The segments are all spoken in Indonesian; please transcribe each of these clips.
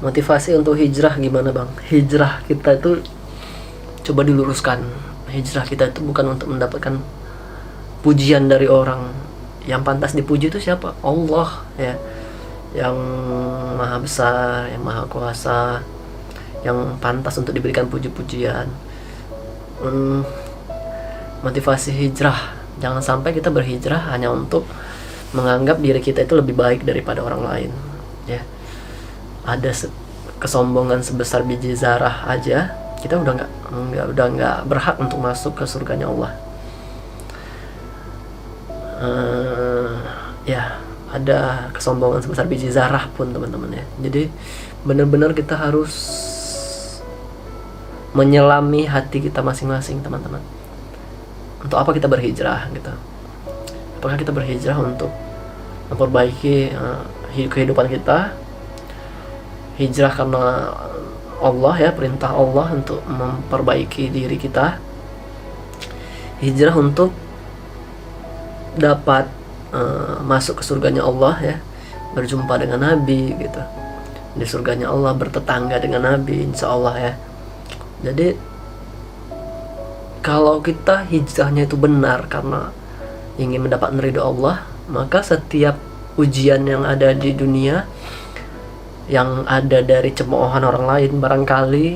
Motivasi untuk hijrah gimana bang? Hijrah kita itu coba diluruskan. Hijrah kita itu bukan untuk mendapatkan pujian dari orang. Yang pantas dipuji itu siapa? Allah ya, yang maha besar, yang maha kuasa, yang pantas untuk diberikan puji-pujian. Motivasi hijrah, jangan sampai kita berhijrah hanya untuk menganggap diri kita itu lebih baik daripada orang lain ya. Ada kesombongan sebesar biji zarah aja, kita udah nggak berhak untuk masuk ke surganya Allah. Ya, ada kesombongan sebesar biji zarah pun teman-teman ya. Jadi benar-benar kita harus menyelami hati kita masing-masing teman-teman. Untuk apa kita berhijrah gitu? Apakah kita berhijrah untuk memperbaiki kehidupan kita? Hijrah karena Allah ya, perintah Allah untuk memperbaiki diri kita. Hijrah untuk dapat masuk ke surganya Allah ya, berjumpa dengan Nabi gitu. Di surganya Allah, bertetangga dengan Nabi insya Allah ya. Jadi kalau kita hijrahnya itu benar karena ingin mendapat ridho Allah, maka setiap ujian yang ada di dunia, yang ada dari cemoohan orang lain barangkali,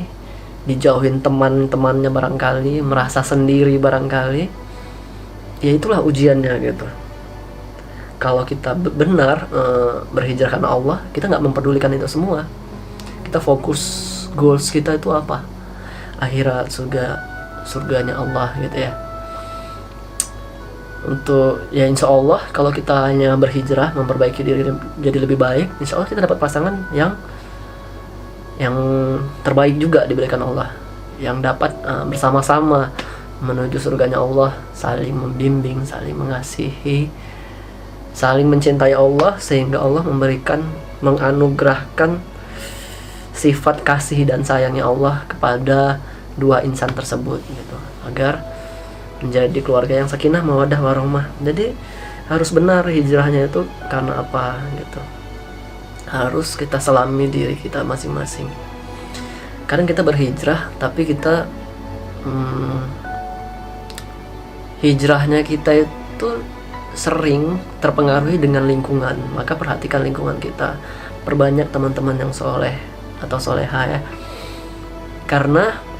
dijauhin teman-temannya barangkali, merasa sendiri barangkali, ya itulah ujiannya gitu. Kalau kita benar berhijrah karena Allah, kita nggak mempedulikan itu semua. Kita fokus, goals kita itu apa? Akhirat, surganya Allah gitu ya. Untuk ya insya Allah kalau kita hanya berhijrah memperbaiki diri jadi lebih baik, insya Allah kita dapat pasangan yang terbaik juga diberikan Allah, yang dapat bersama-sama menuju surganya Allah, saling membimbing, saling mengasihi, saling mencintai Allah, sehingga Allah menganugerahkan sifat kasih dan sayangnya Allah kepada dua insan tersebut gitu, agar menjadi keluarga yang sakinah, mawaddah, warahmah. Jadi harus benar hijrahnya itu karena apa gitu. Harus kita selami diri kita masing-masing. Kadang kita berhijrah tapi kita hijrahnya kita itu sering terpengaruhi dengan lingkungan. Maka perhatikan lingkungan kita. Perbanyak teman-teman yang soleh atau soleha ya. Karena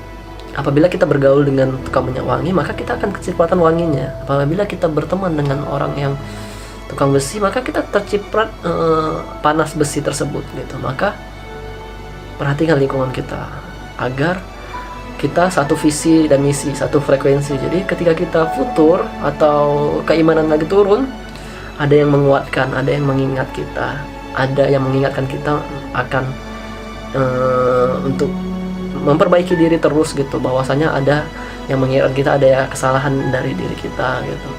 apabila kita bergaul dengan tukang minyak wangi, maka kita akan kecipratan wanginya. Apabila kita berteman dengan orang yang tukang besi, maka kita terciprat panas besi tersebut gitu. Maka perhatikan lingkungan kita agar kita satu visi dan misi, satu frekuensi. Jadi ketika kita futur atau keimanan lagi turun, ada yang menguatkan, ada yang mengingat kita, ada yang mengingatkan kita akan untuk memperbaiki diri terus gitu, bahwasanya ada yang mengingatkan kita ada ya kesalahan dari diri kita gitu,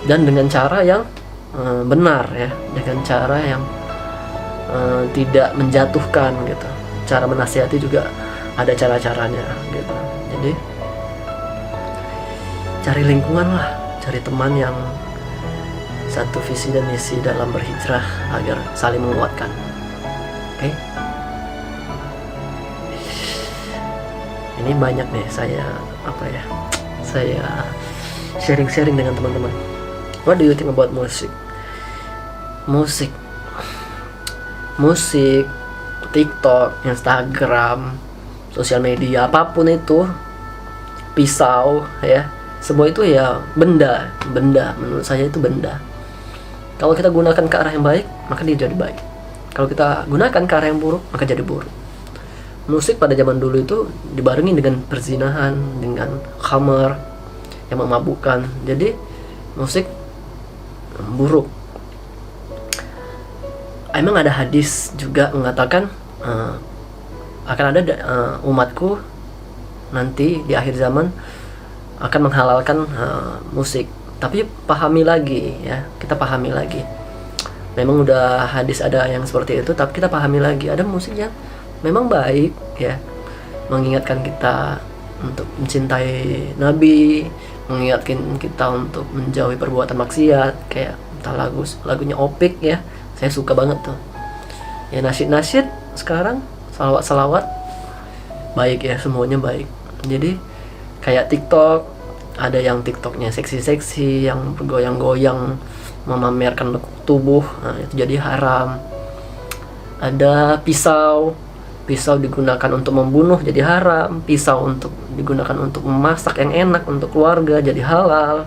dan dengan cara yang benar ya, dengan cara yang tidak menjatuhkan gitu. Cara menasihati juga ada cara-caranya gitu. Jadi cari lingkungan lah, cari teman yang satu visi dan misi dalam berhijrah agar saling menguatkan. Oke? Ini banyak nih saya sharing-sharing dengan teman-teman. What do you think about music? Musik, TikTok, Instagram, sosial media, apapun itu, pisau ya, semua itu ya benda. Menurut saya itu benda. Kalau kita gunakan ke arah yang baik, maka dia jadi baik. Kalau kita gunakan ke arah yang buruk, maka jadi buruk. Musik pada zaman dulu itu dibarengi dengan perzinahan, dengan khamar yang memabukkan. Jadi musik buruk. Emang ada hadis juga mengatakan akan ada umatku nanti di akhir zaman akan menghalalkan musik. Tapi pahami lagi ya, kita pahami lagi. Memang udah hadis ada yang seperti itu, tapi kita pahami lagi, ada musik yang memang baik ya, mengingatkan kita untuk mencintai Nabi, mengingatkan kita untuk menjauhi perbuatan maksiat, kayak entah lagunya Opik ya, saya suka banget tuh. Ya nasyid sekarang, salawat baik ya, semuanya baik. Jadi kayak TikTok, ada yang TikToknya seksi-seksi, yang bergoyang-goyang memamerkan lekuk tubuh, nah itu jadi haram. Ada pisau digunakan untuk membunuh jadi haram, pisau untuk digunakan untuk memasak yang enak untuk keluarga jadi halal.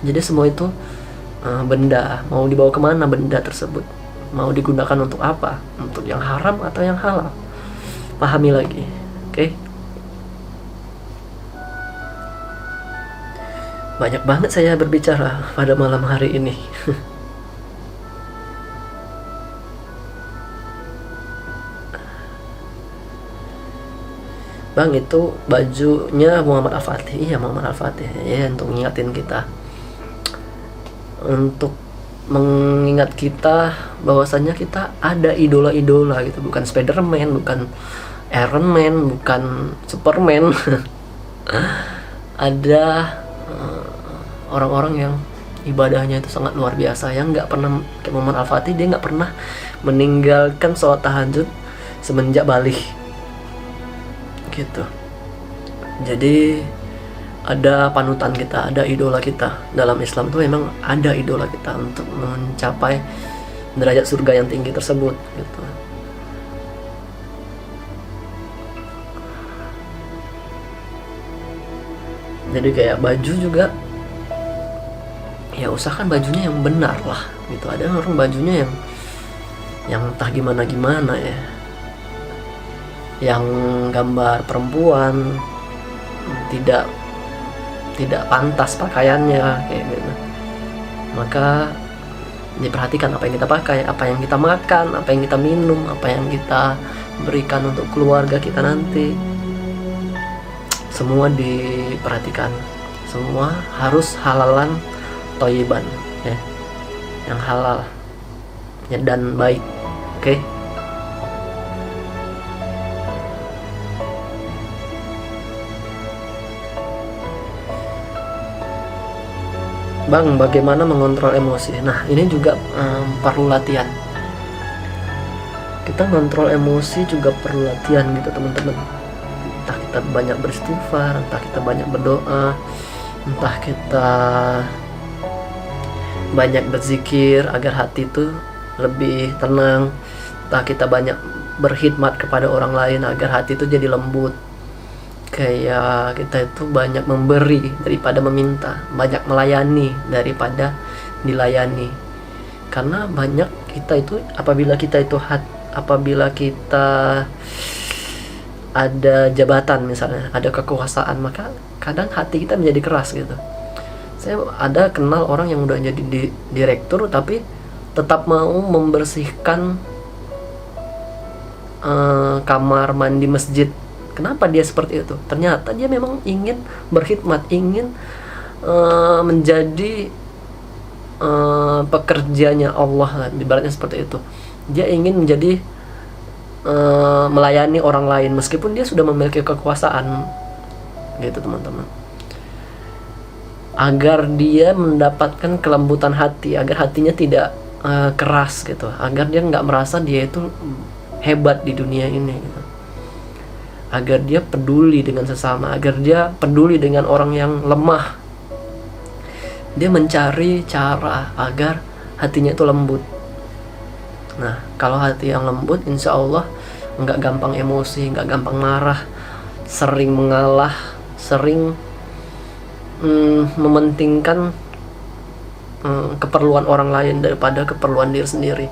Jadi semua itu benda, mau dibawa kemana benda tersebut, mau digunakan untuk apa, untuk yang haram atau yang halal, pahami lagi. Oke. Banyak banget saya berbicara pada malam hari ini. Bang, itu bajunya Muhammad Al-Fatih. Iya, Muhammad Al-Fatih. Ya, untuk ngingatin kita, untuk mengingat kita bahwasannya kita ada idola-idola gitu, bukan Spiderman, bukan Iron Man, bukan Superman. Ada orang-orang yang ibadahnya itu sangat luar biasa, yang nggak pernah, kayak Muhammad Al-Fatih, dia nggak pernah meninggalkan sholat tahajud semenjak balik gitu. Jadi ada panutan kita, ada idola kita. Dalam Islam tuh memang ada idola kita untuk mencapai derajat surga yang tinggi tersebut gitu. Jadi kayak baju juga, ya usahakan bajunya yang benar lah gitu. Ada orang bajunya yang entah gimana ya, yang gambar perempuan, tidak pantas pakaiannya kayak gitu. Maka diperhatikan apa yang kita pakai, apa yang kita makan, apa yang kita minum, apa yang kita berikan untuk keluarga kita nanti. Semua diperhatikan, semua harus halalan thayyiban ya, yang halal ya, dan baik. Oke. Bang, bagaimana mengontrol emosi? Nah, ini juga perlu latihan. Kita mengontrol emosi juga perlu latihan gitu, teman-teman. Entah kita banyak beristighfar, entah kita banyak berdoa, entah kita banyak berzikir agar hati itu lebih tenang, entah kita banyak berkhidmat kepada orang lain agar hati itu jadi lembut. Kayak kita itu banyak memberi daripada meminta, banyak melayani daripada dilayani. Karena banyak kita itu, apabila kita ada jabatan misalnya, ada kekuasaan, maka kadang hati kita menjadi keras gitu. Saya ada kenal orang yang udah jadi direktur tapi tetap mau membersihkan kamar mandi masjid. Kenapa dia seperti itu? Ternyata dia memang ingin berkhidmat, ingin menjadi pekerjanya Allah, ibaratnya seperti itu. Dia ingin menjadi melayani orang lain meskipun dia sudah memiliki kekuasaan gitu, teman-teman. Agar dia mendapatkan kelembutan hati, agar hatinya tidak keras gitu, agar dia nggak merasa dia itu hebat di dunia ini gitu. Agar dia peduli dengan sesama, agar dia peduli dengan orang yang lemah. Dia mencari cara agar hatinya itu lembut. Nah, kalau hati yang lembut, insya Allah nggak gampang emosi, nggak gampang marah, sering mengalah, sering mementingkan keperluan orang lain daripada keperluan diri sendiri.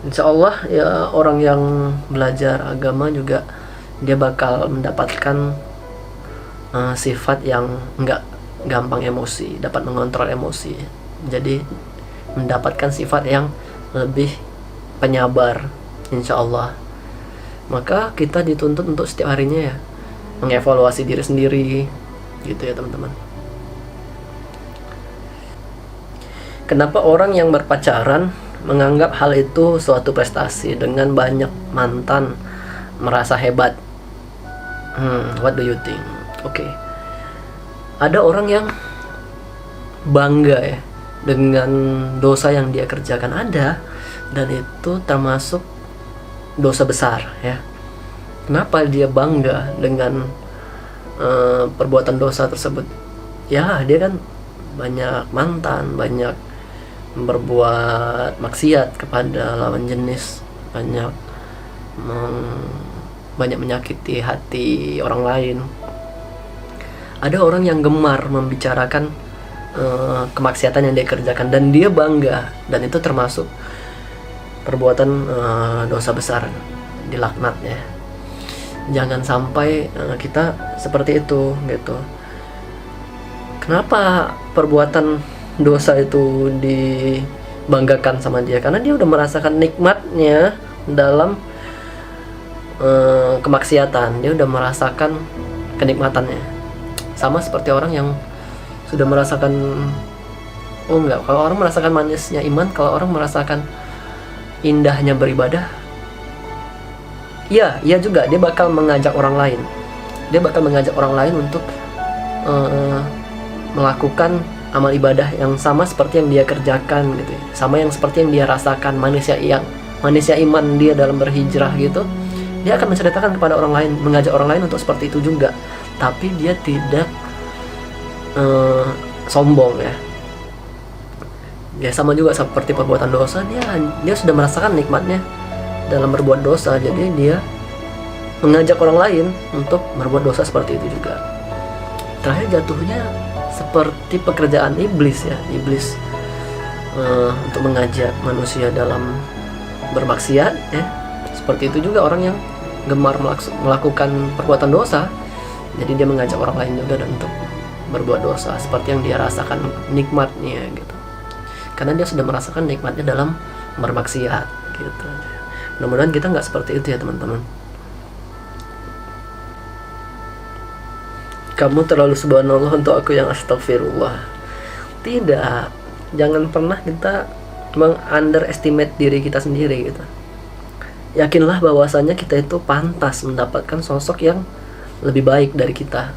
Insya Allah ya, orang yang belajar agama juga dia bakal mendapatkan sifat yang nggak gampang emosi, dapat mengontrol emosi. Jadi mendapatkan sifat yang lebih penyabar, insya Allah. Maka kita dituntut untuk setiap harinya ya mengevaluasi diri sendiri, gitu ya teman-teman. Kenapa orang yang berpacaran menganggap hal itu suatu prestasi, dengan banyak mantan merasa hebat? What do you think? Oke. Ada orang yang bangga ya dengan dosa yang dia kerjakan, ada, dan itu termasuk dosa besar ya. Kenapa dia bangga dengan perbuatan dosa tersebut? Ya, dia kan banyak mantan, banyak berbuat maksiat kepada lawan jenis, banyak menyakiti hati orang lain. Ada orang yang gemar membicarakan kemaksiatan yang dia kerjakan dan dia bangga, dan itu termasuk perbuatan dosa besar, dilaknat ya. Jangan sampai kita seperti itu gitu. Kenapa perbuatan dosa itu dibanggakan sama dia? Karena dia udah merasakan nikmatnya dalam kemaksiatan. Dia udah merasakan kenikmatannya. Sama seperti orang yang sudah merasakan, kalau orang merasakan manisnya iman, kalau orang merasakan indahnya beribadah, iya juga, dia bakal mengajak orang lain. Dia bakal mengajak orang lain untuk melakukan amal ibadah yang sama seperti yang dia kerjakan gitu, sama yang seperti yang dia rasakan, manisnya iman dia dalam berhijrah gitu. Dia akan menceritakan kepada orang lain, mengajak orang lain untuk seperti itu juga, tapi dia tidak sombong ya. Ya sama juga seperti perbuatan dosa, dia sudah merasakan nikmatnya dalam berbuat dosa, jadi dia mengajak orang lain untuk berbuat dosa seperti itu juga. Terakhir jatuhnya seperti pekerjaan iblis ya, iblis untuk mengajak manusia dalam bermaksiat ya. Seperti itu juga orang yang gemar melakukan perbuatan dosa, jadi dia mengajak orang lain juga dan untuk berbuat dosa seperti yang dia rasakan nikmatnya gitu, karena dia sudah merasakan nikmatnya dalam bermaksiat gitu. Mudah-mudahan kita nggak seperti itu ya teman-teman. Kamu terlalu subhanallah untuk aku yang astagfirullah. Tidak, jangan pernah kita meng-underestimate diri kita sendiri gitu. Yakinlah bahwasanya kita itu pantas mendapatkan sosok yang lebih baik dari kita,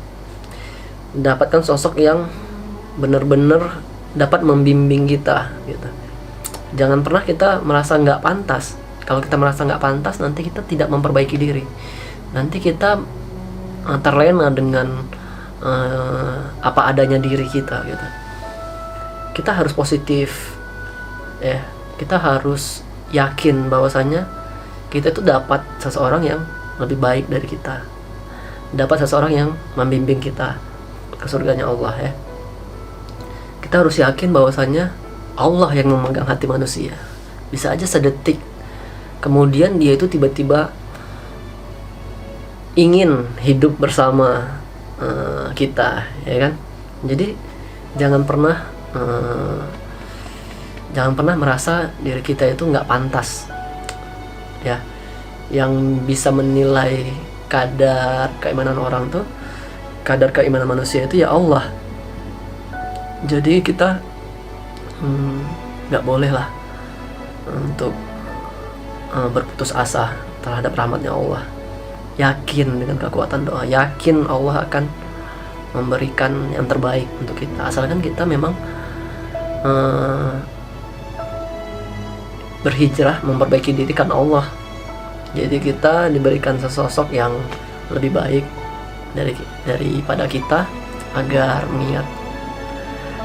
mendapatkan sosok yang benar-benar dapat membimbing kita gitu. Jangan pernah kita merasa nggak pantas. Kalau kita merasa nggak pantas, nanti kita tidak memperbaiki diri, nanti kita terlena dengan apa adanya diri kita gitu. Kita harus positif ya, kita harus yakin bahwasanya kita itu dapat seseorang yang lebih baik dari kita, dapat seseorang yang membimbing kita ke surganya Allah ya. Kita harus yakin bahwasanya Allah yang memegang hati manusia. Bisa aja sedetik kemudian dia itu tiba-tiba ingin hidup bersama kita ya kan. Jadi jangan pernah merasa diri kita itu nggak pantas ya. Yang bisa menilai kadar keimanan orang tuh, kadar keimanan manusia itu ya Allah. Jadi kita nggak boleh lah untuk berputus asa terhadap rahmatnya Allah. Yakin dengan kekuatan doa, yakin Allah akan memberikan yang terbaik untuk kita, asalkan kita memang berhijrah memperbaiki diri karena Allah. Jadi kita diberikan sesosok yang lebih baik daripada kita, agar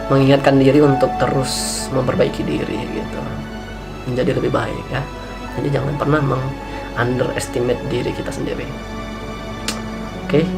mengingatkan diri untuk terus memperbaiki diri gitu, menjadi lebih baik ya. Jadi jangan pernah underestimate diri kita sendiri. Oke.